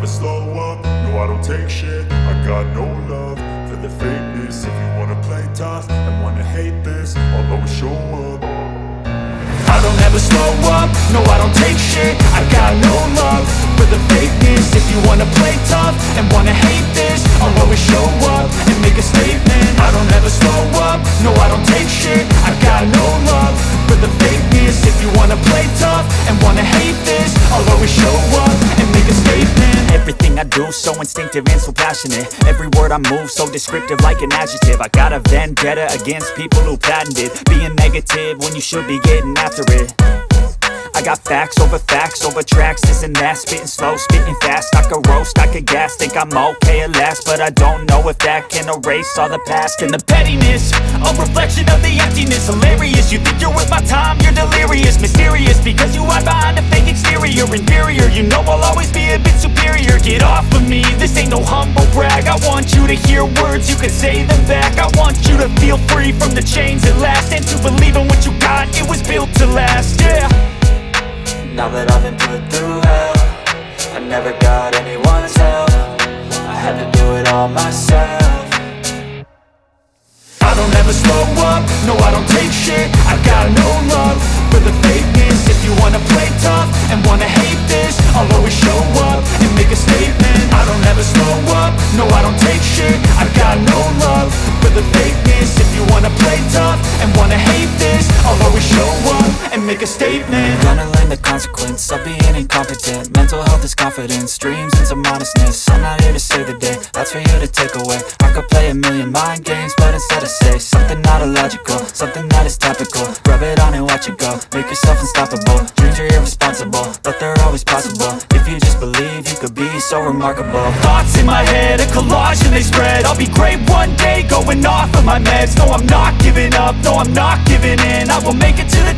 slow up, no I don't take shit. I got no love for the fakeness. If you wanna play tough and wanna hate this, I'll always show up. I don't ever slow up, no I don't take shit. I got no love for the fakeness. If you wanna play tough and wanna hate this, I'll always show up and make a statement. I don't ever slow up, no I don't take shit. I got no love for the fakeness. If you wanna play tough and wanna hate this, I'll always show up and make a statement. Everything I do so instinctive and so passionate. Every word I move so descriptive like an adjective. I got a vendetta against people who patented being negative when you should be getting after it. I got facts over tracks, this and that. Spitting slow, spitting fast, I could roast, I could gas. Think I'm okay at last, but I don't know if that can erase all the past. And the pettiness, a reflection of the emptiness. Hilarious, you think you're worth my time, you're delirious. Mysterious, because you hide behind a fake exterior. Inferior, you know I'll always be a bit superior. Get off of me, this ain't no humble brag. I want you to hear words, you can say them back. I want you to feel free from the chains at last, and to believe in what you got, it was built to last, yeah. Now that I've been put through hell, I never got anyone's help. I had to do it all myself. I don't ever slow up, no I don't take shit. I got no love for the fakeness. If you wanna play tough and wanna hate this, I'll always show up and make a statement. I don't ever slow up, no I don't take shit. I got no love for the fakeness. If you wanna play tough and wanna hate this, I'll always show up and make a statement. Gonna learn the consequence of being incompetent. Mental health is confidence, dreams and some honestness. I'm not here to save the day, that's for you to take away. I could play a million mind games, but instead I say something not illogical, something that is topical. Rub it on and watch it go, make yourself unstoppable. Dreams are irresponsible, but they're always possible. If you just believe, you could be so remarkable. Thoughts in my head, a collage and they spread. I'll be great one day, going off of my meds. No, I'm not giving up, no, I'm not giving in. I will make it to the